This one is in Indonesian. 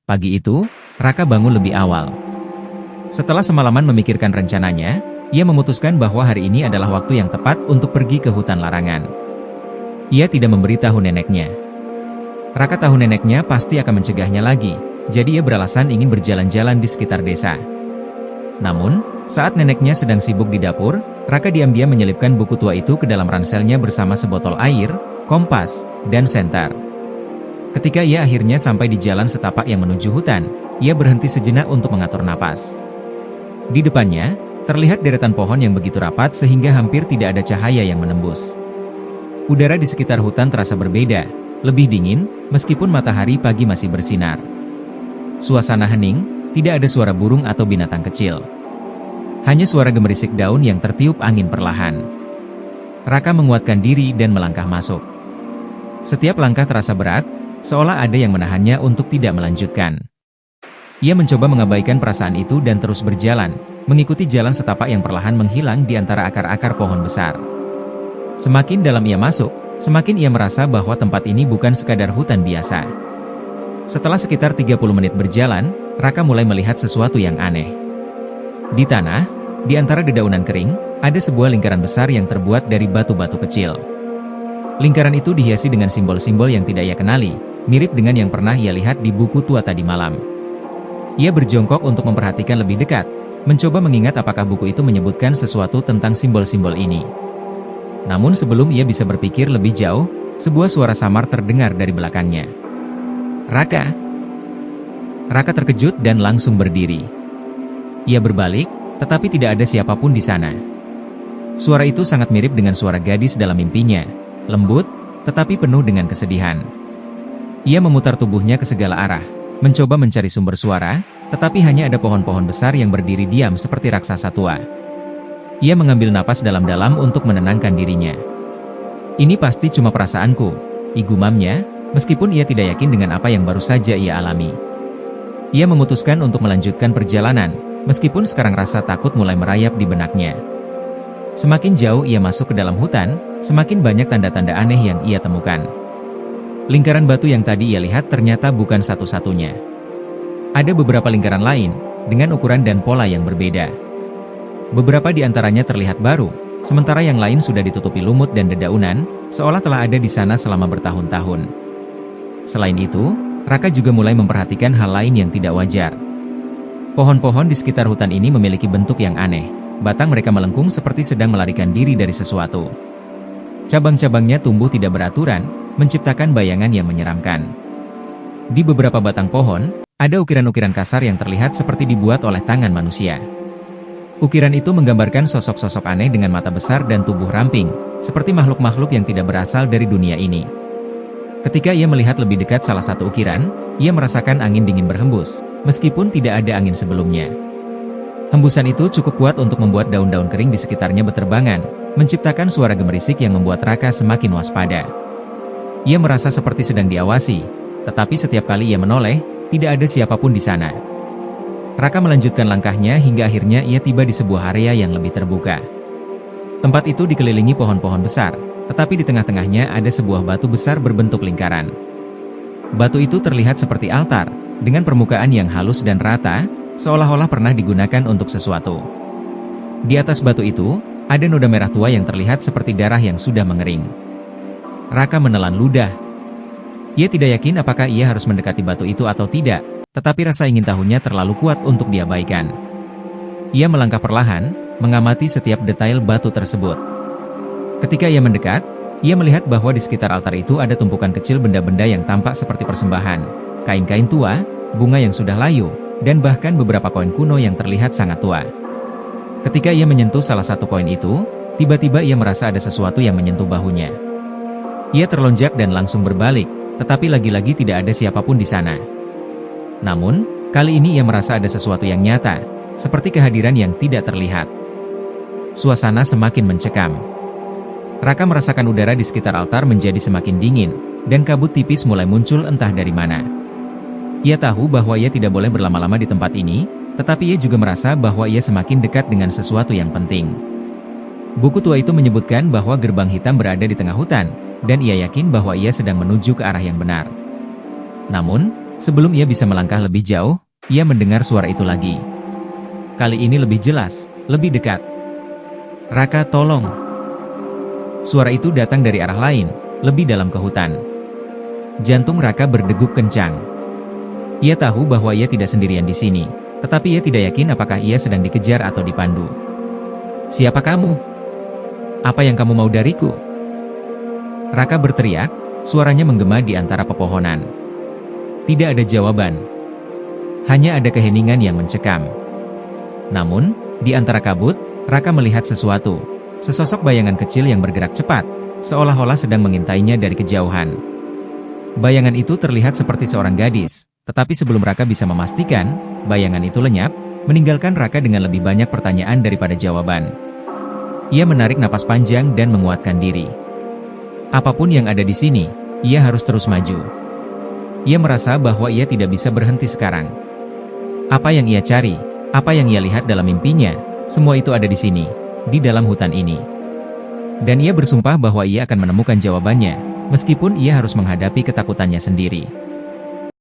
Pagi itu, Raka bangun lebih awal. Setelah semalaman memikirkan rencananya, ia memutuskan bahwa hari ini adalah waktu yang tepat untuk pergi ke hutan larangan. Ia tidak memberitahu neneknya. Raka tahu neneknya pasti akan mencegahnya lagi, jadi ia beralasan ingin berjalan-jalan di sekitar desa. Namun, saat neneknya sedang sibuk di dapur, Raka diam-diam menyelipkan buku tua itu ke dalam ranselnya bersama sebotol air, kompas, dan senter. Ketika ia akhirnya sampai di jalan setapak yang menuju hutan, ia berhenti sejenak untuk mengatur napas. Di depannya, terlihat deretan pohon yang begitu rapat sehingga hampir tidak ada cahaya yang menembus. Udara di sekitar hutan terasa berbeda, lebih dingin, meskipun matahari pagi masih bersinar. Suasana hening, tidak ada suara burung atau binatang kecil. Hanya suara gemerisik daun yang tertiup angin perlahan. Raka menguatkan diri dan melangkah masuk. Setiap langkah terasa berat, seolah ada yang menahannya untuk tidak melanjutkan. Ia mencoba mengabaikan perasaan itu dan terus berjalan, mengikuti jalan setapak yang perlahan menghilang di antara akar-akar pohon besar. Semakin dalam ia masuk, semakin ia merasa bahwa tempat ini bukan sekadar hutan biasa. Setelah sekitar 30 menit berjalan, Raka mulai melihat sesuatu yang aneh. Di tanah, di antara dedaunan kering, ada sebuah lingkaran besar yang terbuat dari batu-batu kecil. Lingkaran itu dihiasi dengan simbol-simbol yang tidak ia kenali, mirip dengan yang pernah ia lihat di buku tua tadi malam. Ia berjongkok untuk memperhatikan lebih dekat, mencoba mengingat apakah buku itu menyebutkan sesuatu tentang simbol-simbol ini. Namun sebelum ia bisa berpikir lebih jauh, sebuah suara samar terdengar dari belakangnya. "Raka!" Raka terkejut dan langsung berdiri. Ia berbalik, tetapi tidak ada siapapun di sana. Suara itu sangat mirip dengan suara gadis dalam mimpinya, lembut, tetapi penuh dengan kesedihan. Ia memutar tubuhnya ke segala arah, mencoba mencari sumber suara, tetapi hanya ada pohon-pohon besar yang berdiri diam seperti raksasa tua. Ia mengambil napas dalam-dalam untuk menenangkan dirinya. "Ini pasti cuma perasaanku," igumamnya, meskipun ia tidak yakin dengan apa yang baru saja ia alami. Ia memutuskan untuk melanjutkan perjalanan, meskipun sekarang rasa takut mulai merayap di benaknya. Semakin jauh ia masuk ke dalam hutan, semakin banyak tanda-tanda aneh yang ia temukan. Lingkaran batu yang tadi ia lihat ternyata bukan satu-satunya. Ada beberapa lingkaran lain, dengan ukuran dan pola yang berbeda. Beberapa di antaranya terlihat baru, sementara yang lain sudah ditutupi lumut dan dedaunan, seolah telah ada di sana selama bertahun-tahun. Selain itu, Raka juga mulai memperhatikan hal lain yang tidak wajar. Pohon-pohon di sekitar hutan ini memiliki bentuk yang aneh. Batang mereka melengkung seperti sedang melarikan diri dari sesuatu. Cabang-cabangnya tumbuh tidak beraturan, menciptakan bayangan yang menyeramkan. Di beberapa batang pohon, ada ukiran-ukiran kasar yang terlihat seperti dibuat oleh tangan manusia. Ukiran itu menggambarkan sosok-sosok aneh dengan mata besar dan tubuh ramping, seperti makhluk-makhluk yang tidak berasal dari dunia ini. Ketika ia melihat lebih dekat salah satu ukiran, ia merasakan angin dingin berhembus, meskipun tidak ada angin sebelumnya. Hembusan itu cukup kuat untuk membuat daun-daun kering di sekitarnya berterbangan, menciptakan suara gemerisik yang membuat Raka semakin waspada. Ia merasa seperti sedang diawasi, tetapi setiap kali ia menoleh, tidak ada siapapun di sana. Raka melanjutkan langkahnya hingga akhirnya ia tiba di sebuah area yang lebih terbuka. Tempat itu dikelilingi pohon-pohon besar, tetapi di tengah-tengahnya ada sebuah batu besar berbentuk lingkaran. Batu itu terlihat seperti altar, dengan permukaan yang halus dan rata, seolah-olah pernah digunakan untuk sesuatu. Di atas batu itu, ada noda merah tua yang terlihat seperti darah yang sudah mengering. Raka menelan ludah. Ia tidak yakin apakah ia harus mendekati batu itu atau tidak, tetapi rasa ingin tahunya terlalu kuat untuk diabaikan. Ia melangkah perlahan, mengamati setiap detail batu tersebut. Ketika ia mendekat, ia melihat bahwa di sekitar altar itu ada tumpukan kecil benda-benda yang tampak seperti persembahan, kain-kain tua, bunga yang sudah layu, dan bahkan beberapa koin kuno yang terlihat sangat tua. Ketika ia menyentuh salah satu koin itu, tiba-tiba ia merasa ada sesuatu yang menyentuh bahunya. Ia terlonjak dan langsung berbalik, tetapi lagi-lagi tidak ada siapapun di sana. Namun, kali ini ia merasa ada sesuatu yang nyata, seperti kehadiran yang tidak terlihat. Suasana semakin mencekam. Raka merasakan udara di sekitar altar menjadi semakin dingin, dan kabut tipis mulai muncul entah dari mana. Ia tahu bahwa ia tidak boleh berlama-lama di tempat ini, tetapi ia juga merasa bahwa ia semakin dekat dengan sesuatu yang penting. Buku tua itu menyebutkan bahwa gerbang hitam berada di tengah hutan, dan ia yakin bahwa ia sedang menuju ke arah yang benar. Namun, Sebelum ia bisa melangkah lebih jauh, ia mendengar suara itu lagi. Kali ini lebih jelas, lebih dekat. "Raka, tolong!" Suara itu datang dari arah lain, lebih dalam ke hutan. Jantung Raka berdegup kencang. Ia tahu bahwa ia tidak sendirian di sini, tetapi ia tidak yakin apakah ia sedang dikejar atau dipandu. "Siapa kamu? Apa yang kamu mau dariku?" Raka berteriak, suaranya menggema di antara pepohonan. Tidak ada jawaban. Hanya ada keheningan yang mencekam. Namun, di antara kabut, Raka melihat sesuatu. Sesosok bayangan kecil yang bergerak cepat, seolah-olah sedang mengintainya dari kejauhan. Bayangan itu terlihat seperti seorang gadis, tetapi sebelum Raka bisa memastikan, bayangan itu lenyap, meninggalkan Raka dengan lebih banyak pertanyaan daripada jawaban. Ia menarik napas panjang dan menguatkan diri. Apapun yang ada di sini, ia harus terus maju. Ia merasa bahwa ia tidak bisa berhenti sekarang. Apa yang ia cari, apa yang ia lihat dalam mimpinya, semua itu ada di sini, di dalam hutan ini. Dan ia bersumpah bahwa ia akan menemukan jawabannya, meskipun ia harus menghadapi ketakutannya sendiri.